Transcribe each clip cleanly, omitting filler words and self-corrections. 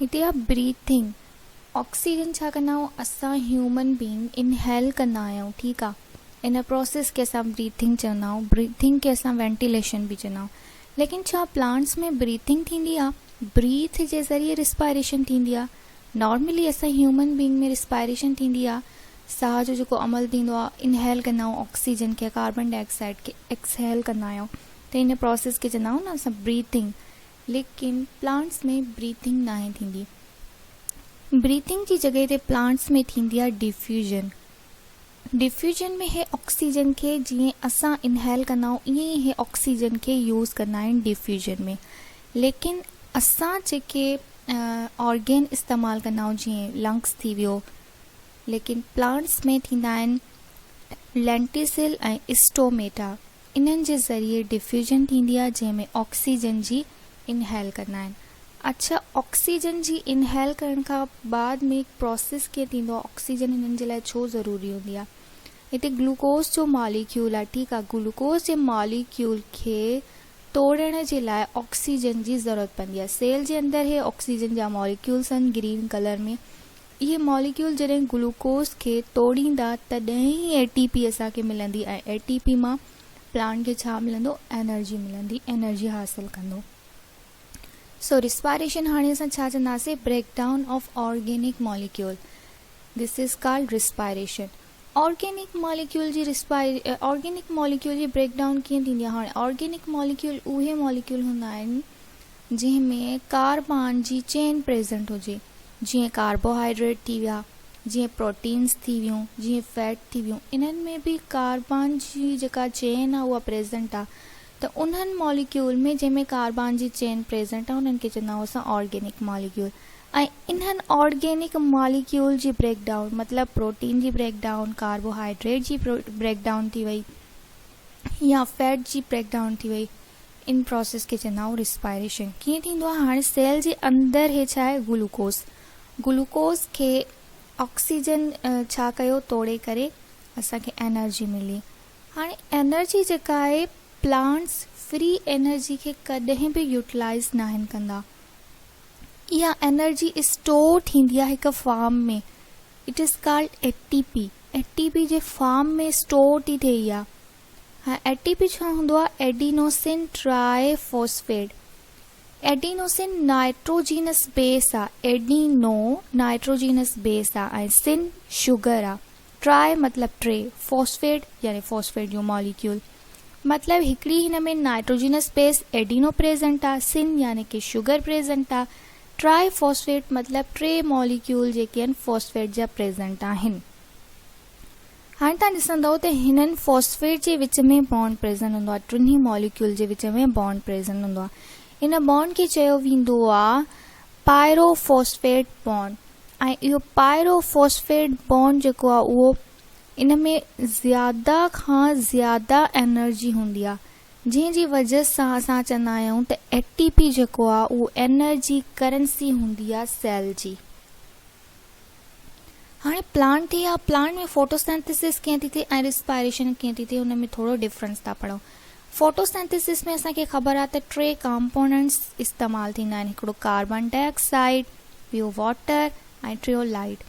हिते आहे breathing. Oxygen छा कंदा आहियूं असां ह्यूमन बीइंग इनहेल कंदा आहियूं, ठीकु आहे। इन प्रोसेस खे असां ब्रीथिंग चवंदा आहियूं। ब्रीथिंग खे असां वेंटिलेशन बि चवंदा आहियूं। लेकिन छा प्लांट्स में ब्रीथिंग थींदी आहे? ब्रीथ जे ज़रिए रिस्पायरेशन थींदी आहे। नॉर्मली असां ह्यूमन बीइंग में रिस्पायरेशन थींदी आहे, साह जो जेको अमल थींदो आहे, इनहेल कंदा आहियूं ऑक्सीजन खे, कार्बन डाइऑक्साइड खे एक्सहेल कंदा आहियूं, त इन प्रोसेस खे चवंदा आहियूं न असां ब्रीथिंग। लेकिन प्लांट्स में ब्रीथिंग न आहे थींदी। ब्रीथिंग जी जॻह ते प्लांट्स में थींदी आहे डिफ्यूजन। डिफ्यूजन में हे ऑक्सीजन खे जीअं असां इनहेल कंदा आहियूं ईअं ई हे ऑक्सीजन खे यूज़ कंदा आहिनि डिफ्यूजन में। लेकिन असां जेके ऑर्गेन इस्तेमालु कंदा आहियूं जीअं लंग्स थी वियो, लेकिन प्लांट्स में थींदा आहिनि लेंटिसिल ऐं स्टोमेटा। इन्हनि जे ज़रिए डिफ्यूजन थींदी आहे जंहिंमें ऑक्सीजन जी इनहेल कंदा आहिनि। अच्छा, ऑक्सीजन जी इनहेल करण खां बाद में प्रोसेस कीअं थींदो आहे? ऑक्सीजन हिननि जे लाइ छो ज़रूरी हूंदी आहे? हिते ग्लूकोज जो मॉलिक्यूल आहे, ठीकु आहे। ग्लूकोज जे मॉलिक्यूल खे तोड़ण जे लाइ ऑक्सीजन जी ज़रूरत पवंदी आहे। सेल जे अंदरि हे ऑक्सीजन जा मॉलिक्यूल्स आहिनि ग्रीन कलर में। इहे मॉलिक्यूल जॾहिं ग्लूकोज खे तोड़ींदा तॾहिं ई एटीपी असांखे मिलंदी, ऐं एटीपी मां प्लांट खे छा मिलंदो? एनर्जी मिलंदी, एनर्जी हासिल कंदो। सो रिस्पायरेशन हाणे असां छा चवंदासीं? Breakdown of organic molecule. This is called respiration. Organic molecule जी ब्रेकडाउन कीअं थींदी आहे? हाणे ऑर्गेनिक मॉलिक्यूल उहे मॉलिक्यूल हूंदा आहिनि जंहिंमें कार्बन जी चेन प्रेज़ेंट हुजे, जीअं कार्बोहाइड्रेट थी विया, जीअं प्रोटीन्स थी वियूं, जीअं फैट थी वियूं। इन्हनि में बि कार्बन जी जेका चेन आहे उहा प्रेज़ेंट आहे। त उन्हनि मॉलिक्यूल में जंहिंमें कार्बन जी चेन प्रेज़ेंट आहे उन्हनि खे चवंदा आहियूं असां ऑर्गेनिक मॉलिक्यूल। ऐं इन्हनि ऑर्गेनिक मॉलिक्यूल जी ब्रेकडाउन मतिलबु प्रोटीन जी ब्रेकडाउन, कार्बोहाइड्रेट जी ब्रेकडाउन थी वई या फैट जी ब्रेकडाउन थी वई, इन प्रोसेस खे चवंदा आहियूं रिस्पायरेशन। कीअं थींदो आहे? हाणे सेल जे अंदरि हे छा आहे? ग्लूकोज खे ऑक्सीजन छा कयो? तोड़े करे असांखे एनर्जी मिली। हाणे एनर्जी जेका आहे प्लांट्स फ्री एनर्जी खे कॾहिं बि यूटिलाइज़ न आहिनि कंदा। इहा एनर्जी स्टोर थींदी आहे हिकु फॉर्म में। It is called ATP. ATP J form में स्टोर थी थिए इहा। हाँ, एटीपी छा हूंदो आहे? Adenosine triphosphate. Adenosine nitrogenous base आहे, एडिनो नाइट्रोजीनस बेस आहे, ऐं सिन शुगर आहे। ट्राई मतिलबु टे, फॉस्फेट यानी फॉस्फेट जो मॉलिक्यूल। मतिलबु हिकिड़ी हिन में नाइट्रोजीनस बेस एडिनो प्रेज़ेंट आहे, सिन यानी कि शुगर प्रेज़ेंट आहे, ट्राई फॉस्फेट मतिलबु टे मॉलिक्यूल जेके आहिनि फॉस्फेट जा प्रेज़ेंट आहिनि। हाणे तव्हां ॾिसंदव त हिननि फॉस्फेट जे विच में बॉन्ड प्रेज़ेंट हूंदो आहे, टिनी मॉलिक्यूल जे विच में बॉन्ड प्रेज़ेंट हूंदो आहे। इन बॉन्ड खे चयो वेंदो आहे पायरोफॉस्फेट बॉन्ड। ऐं इहो पायरोफॉस्फेट बॉन्ड जेको आहे उहो इन में ज़्यादा खां ज़्यादा एनर्जी हूंदी आहे, जंहिंजी वजह सां असां चवंदा आहियूं त एटीपी जेको आहे उहो एनर्जी करेंसी हूंदी आहे सेल जी। हाणे प्लांट थी आहे, प्लांट में फोटोसिंथेसिस कीअं थी थिए ऐं रिस्पायरेशन कीअं थी थिए, हुन में थोरो डिफरेंस था पढ़ूं। फोटोसिंथेसिस में असांखे ख़बर आहे त टे कंपोनेंट्स इस्तेमालु थींदा आहिनि, हिकिड़ो कार्बन डाइऑक्साइड, ॿियो वाटर ऐं टियों लाइट।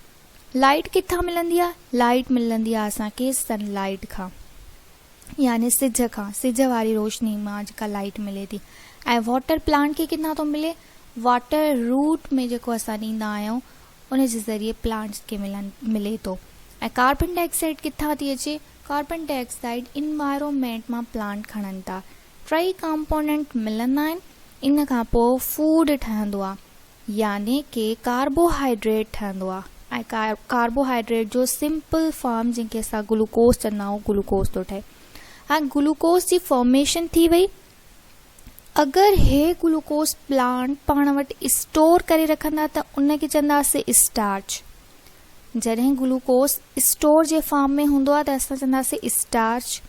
लाइट किथां मिलंदी आहे? लाइट मिलंदी आहे असांखे सनलाइट खां, यानी सिज खां, सिज वारी रोशनी मां जेका लाइट मिले थी। ऐं वाटर प्लांट खे किथां थो मिले? वाटर रूट में जेको असां ॾींदा आहियूं उन जे ज़रिए प्लांट्स खे मिले थो। ऐं कार्बन डाइऑक्साइड किथां थी अचे? कार्बन डाइऑक्साइड इन्वायरमेंट मां प्लांट खणनि था। टई कंपोनेंट मिलंदा आहिनि, इन खां पोइ फूड ठहंदो आहे, यानी कि कार्बोहाइड्रेट ठहंदो आहे। ऐं कार्बोहाइड्रेट जो सिंपल फॉर्म जंहिंखे असां ग्लूकोज चवंदा आहियूं, ग्लूकोज थो ठहे। हाणे ग्लूकोज जी फॉर्मेशन थी वई। अगरि हे ग्लूकोज प्लांट पाण वटि स्टोर करे रखंदा त उनखे चवंदासीं स्टार्च। जॾहिं ग्लूकोज स्टोर जे फॉर्म में हूंदो आहे त असां चवंदासीं स्टार्च।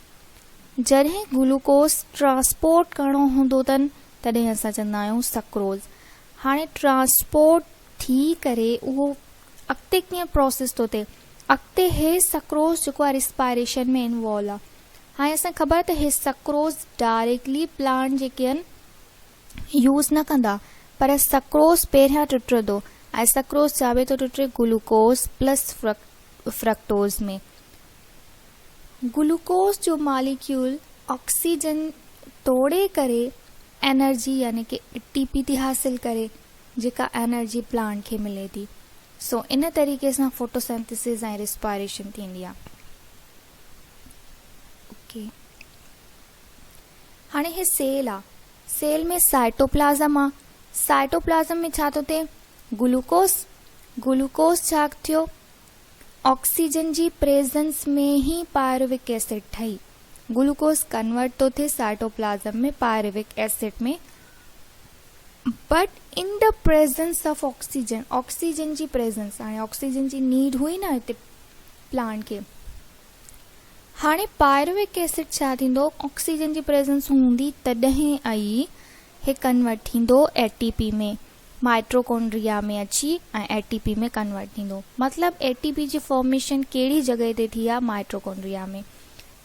जॾहिं ग्लूकोज ट्रांसपोर्ट करणो हूंदो अथनि तॾहिं असां चवंदा आहियूं सक्रोज। हाणे ट्रांसपोर्ट थी करे उहो अॻिते कीअं प्रोसेस थो थिए? अॻिते हे सक्रोज जेको आहे रिस्पायरेशन में इन्वॉल्व आहे। हाणे असांखे ख़बर आहे त हे सक्रोज डायरेक्टली प्लांट जेके आहिनि यूज़ न कंदा, पर सक्रोस पहिरियां टुटंदो ऐं सक्रोस जावे तो टुटे ग्लूकोज प्लस फ्रक्टोज में। ग्लूकोज जो मॉलिक्यूल ऑक्सीजन तोड़े करे एनर्जी यानी कि एटीपी थी हासिल करे जेका एनर्जी प्लांट खे मिले थी। सो इन तरीक़े सां फोटोसिंथेसिस ऐं रिस्पायरेशन थींदी आहे। ओके, हाणे हे सेल आहे, सेल में साइटोप्लाज़म आहे। साइटोप्लाज़म में छा थो थिए, ग्लूकोज छा थियो, ऑक्सीजन जी प्रेजेंस में ही पायरुविक एसिड ठही ग्लूकोज कन्वर्ट तो थे साइटोप्लाज्म में पायरुविक एसिड में, but in the presence of oxygen, oxygen जी प्रेजेंस, हाणे ऑक्सीजन जी नीड हुई ना हिते प्लांट के, हाणे पायरुविक एसिड छा थींदो, ऑक्सीजन जी प्रेजेंस हूंदी तॾहिं आई हे कन्वर्ट थींदो एटीपी में, माइट्रोकॉन्ड्रिया में अची ऐं एटीपी में कन्वर्ट थींदो। मतलब एटीपी जी फॉर्मेशन कहिड़ी जगह ते थी आहे, माइट्रोकॉन्ड्रिया में।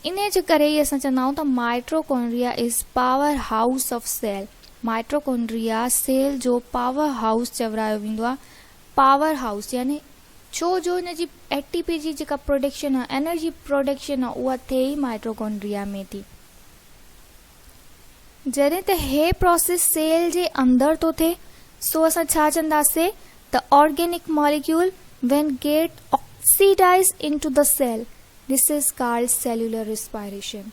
इन जे करे ई असां चवंदा आहियूं त mitochondria is powerhouse of cell. Mitochondria cell जो पावर हाउस चवरायो वेंदो आहे। पावर हाउस यानी छो जो हिन जी एटीपी जी जेका प्रोडक्शन आहे, एनर्जी प्रोडक्शन आहे, उहा थिए ई माइट्रोकॉन्ड्रिया में थी। जॾहिं त हे प्रोसेस सेल जे अंदरि थो थिए, सो असां छा चवंदासीं, the organic molecule when get oxidised into the cell, this is called cellular respiration.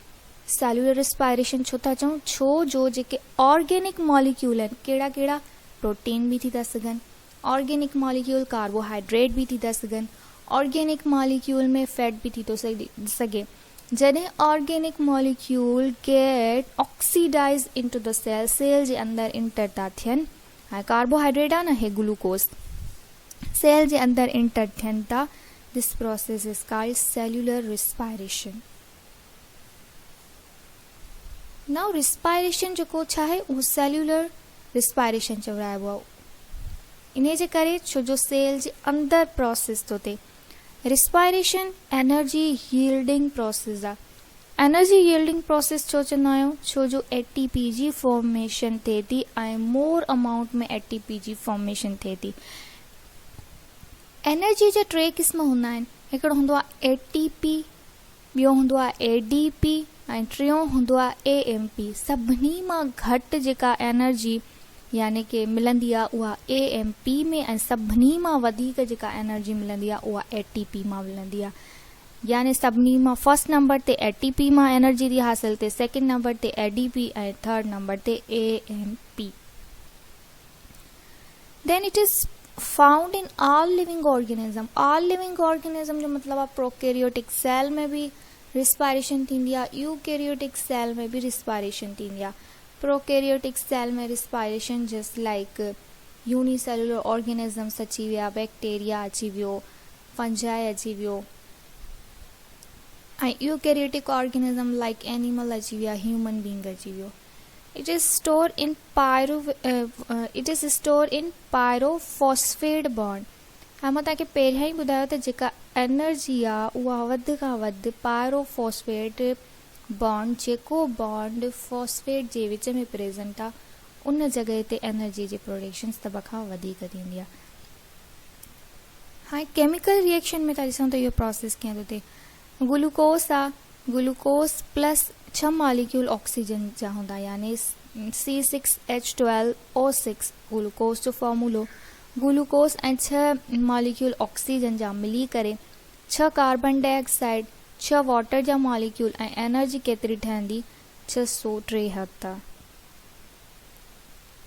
Cellular respiration छो था चऊं, छो जो जेके ऑर्गेनिक मॉलिक्यूल आहिनि, कहिड़ा कहिड़ा, प्रोटीन भी थी था सघनि, ऑर्गेनिक मॉलिक्यूल कार्बोहाइड्रेट भी थी था सघनि, ऑर्गेनिक मॉलिक्यूल में फैट भी थी तो सघे। जॾहिं organic molecule get oxidize into the cell, cell जे अंदरि इंटर था थियनि, ऐं कार्बोहाइड्रेट आहे न हे ग्लूकोज, सेल जे अंदरि इंटर थियनि था, this process is called cellular respiration. Now respiration जेको छा आहे, उहो सेल्यूलर रिस्पायरेशन चवराइबो आहे। इन जे करे छो जो सेल जे अंदरि प्रोसेस थो थिए। रिस्पायरेशन एनर्जी यील्डिंग प्रोसेस आहे। एनर्जी यील्डिंग प्रोसेस छो चवंदा आहियूं, छो जो एटीपी जी फॉर्मेशन थिए थी ऐं मोर अमाउंट में एटीपी जी फॉर्मेशन थिए थी। एनर्जी जा टे क़िस्म हूंदा आहिनि, हिकिड़ो हूंदो आहे एटीपी, ॿियो हूंदो आहे एडीपी ऐं टियों हूंदो आहे एएमपी। सभिनी मां घटि जेका एनर्जी यानी कि मिलंदी आहे उहा एएमपी में, ऐं सभिनी मां वधीक जेका एनर्जी मिलंदी आहे उहा एटीपी मां मिलंदी आहे। यानी सभिनी मां फर्स्ट नंबर ते एटीपी मां एनर्जी थी हासिल थिए, सेकेंड नंबर ते एडीपी ऐं थर्ड नंबर ते AMP. Then it is found in all living organism. All living organism जो मतलब आहे प्रोकैरियोटिक सेल में भी रिस्पायरेशन थींदी आहे, यूकैरियोटिक सेल में भी रिस्पायरेशन थींदी आहे। प्रोकैरियोटिक सेल में respiration just like unicellular organisms अची विया, बैक्टीरिया अची वियो, फंजाई अची वियो, ऐं यूकैरियोटिक ऑर्गेनिज्म लाइक एनिमल अची विया, ह्यूमन बींग अची वियो। It is store in pyrophosphate bond. हाणे मां तव्हांखे पहिरियां ई ॿुधायो त जेका एनर्जी आहे उहा वधि खां वधि पायरोफॉस्फेट बॉन्ड, जेको बॉन्ड फॉस्फेट जे विच में प्रेज़ेंट आहे, उन जॻह ते एनर्जी जी प्रोडक्शन सभ खां वधीक थींदी आहे। हाणे केमिकल रिएक्शन में था ॾिसूं त इहो प्रोसेस कीअं थो थिए। ग्लूकोस आहे, ग्लूकोस प्लस 6 मॉलिक्यूल ऑक्सीजन जा हूंदा, यानी C6H12O6 ग्लूकोस जो फॉर्मूलो। ग्लूकोस ऐं 6 मॉलिक्यूल ऑक्सीजन जा मिली करे 6 कार्बन डाइऑक्साइड, 6 वाटर जा मॉलिक्यूल, ऐं एनर्जी केतिरी ठहंदी, 673।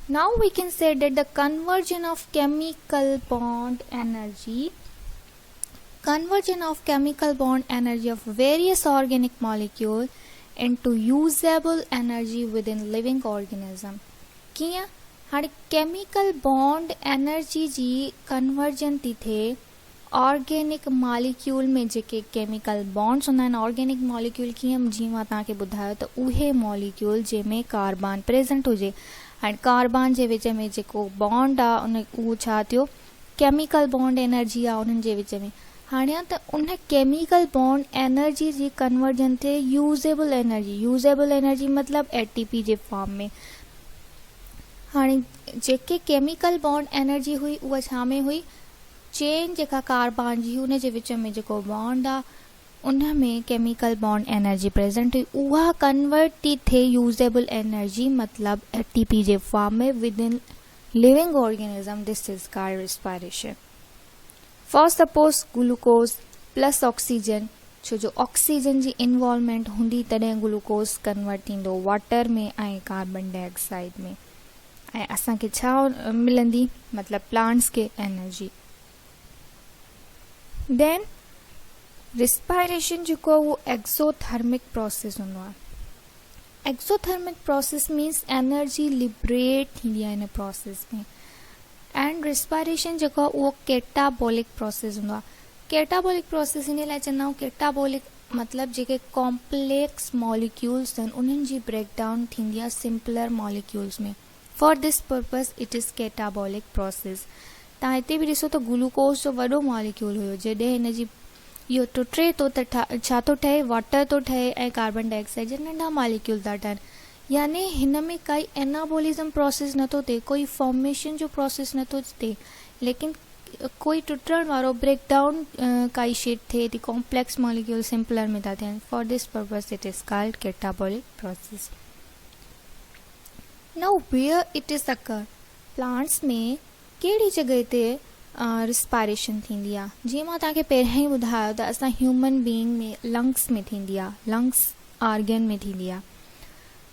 Now we can say that the conversion of chemical bond energy of various organic molecule into usable energy within living organism। कीअं, हाणे केमिकल बॉन्ड एनर्जी जी conversion थी थिए ऑर्गेनिक मॉलिक्यूल में। जेके केमिकल बॉन्ड्स हूंदा आहिनि, ऑर्गेनिक मॉलिक्यूल कीअं, जीअं मां तव्हांखे ॿुधायो त उहे मॉलिक्यूल जंहिंमें कार्बन प्रेज़ेंट हुजे, ऐं कार्बन जे विच में जेको बॉन्ड आहे उहो छा थियो, केमिकल बॉन्ड एनर्जी आहे उन्हनि जे विच में। हाणे त उन केमिकल बॉन्ड एनर्जी जी कन्वर्जन थिए यूज़ेबल एनर्जी। यूज़ेबल एनर्जी मतिलबु एटीपी जे फॉर्म में। हाणे जेके केमिकल बॉन्ड एनर्जी हुई उहा छा में हुई, चेन जेका कार्बन जी उन जे विच में जेको बॉन्ड आहे उन में केमिकल बॉन्ड एनर्जी प्रेजेंट हुई, उहा कन्वर्ट थी थिए यूज़ेबल एनर्जी मतलब एटीपी जे फॉर्म में with in living organism. This is called respiration. For suppose glucose plus oxygen, छो जो ऑक्सीजन जी इन्वॉल्वमेंट हूंदी तॾहिं ग्लूकोज कन्वर्ट थींदो वाटर में ऐं कार्बन डाइऑक्साइड में, ऐं असांखे छा मिलंदी मतलब प्लांट्स खे एनर्जी. देन रिस्पायरेशन जेको आहे उहो एक्सोथर्मिक प्रोसेस हूंदो आहे. Exothermic process means energy liberate थींदी आहे इन प्रोसेस में. एंड रिस्पायरेशन जेको आहे उहो कैटाबॉलिक प्रोसेस हूंदो आहे. कैटाबॉलिक प्रोसेस इन लाइ चवंदा आहियूं, कैटाबॉलिक मतलब जेके कॉम्प्लेक्स मॉलिक्यूल्स आहिनि उन्हनि जी ब्रेकडाउन थींदी आहे सिंपलर मॉलिक्यूल्स में. For this purpose it is catabolic process. तव्हां हिते बि ॾिसो त ग्लूकोज जो वॾो मॉलिक्यूल हुयो, जॾहिं हिन जी इहो टुटे थो त छा थो ठहे, वाटर थो ठहे ऐं कार्बन डाइऑक्साइड जा नंढा मॉलिक्यूल था ठहनि. यानी हिन में काई एनाबॉलिज्म प्रोसेस नथो थिए, कोई फॉर्मेशन जो प्रोसेस नथो थिए, लेकिन कोई टुटण वारो ब्रेकडाउन काई शइ थिए थी, कॉम्प्लेक्स मॉलिक्यूल सिंपलर में था थियनि. For this purpose it is called catabolic process. Now where it is occur, plants में कहिड़ी जॻह ते रिस्पायरेशन थींदी आहे. जीअं मां तव्हांखे पहिरियों ई ॿुधायो त असां ह्यूमन बीइंग में लंग्स में थींदी आहे, लंग्स आर्गन में थींदी आहे.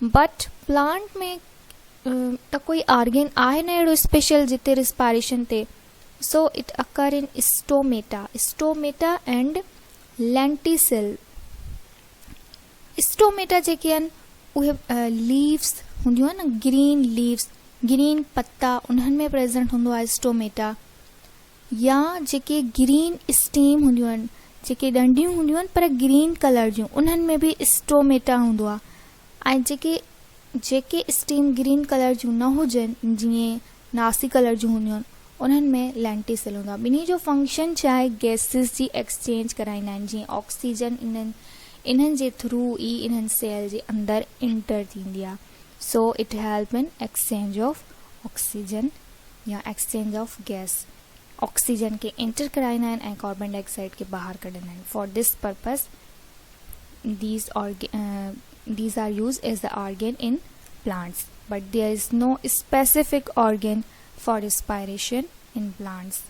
बट प्लांट में त कोई आर्गन आहे न अहिड़ो स्पेशल जिते रिस्पायरेशन थिए. सो इट अकर इन स्टोमेटा, स्टोमेटा एंड लेंटिसिल. स्टोमेटा जेके आहिनि उहे लीव्स हूंदियूं आहिनि न, ग्रीन लीव्स, ग्रीन पत्ता, उन्हनि में प्रेजेंट हूंदो आहे स्टोमेटा. या जेके ग्रीन स्टीम हूंदियूं आहिनि, जेके डंडियूं हूंदियूं आहिनि पर ग्रीन कलर जूं, उन्हनि में बि स्टोमेटा हूंदो आहे. ऐं जेके स्टीम ग्रीन कलर जूं न हुजनि, जीअं नासी कलर जूं हूंदियूं आहिनि, उन्हनि में लेंटिसिल हूंदो आहे. ॿिन्ही जो फंक्शन छा आहे, गैसिस जी एक्सचेंज कराईंदा आहिनि. जीअं ऑक्सीजन इन्हनि जे थ्रू ई इन्हनि सेल जे अंदरि इंटर थींदी आहे. So it help in exchange of oxygen या एक्सचेंज ऑफ गैस. ऑक्सीजन के एंटर कराइना आहिनि ऐं कार्बन डाइऑक्साइड के बाहर कढंदा आहिनि. For this purpose these are used as the organ in plants, but there is no specific organ for respiration in plants.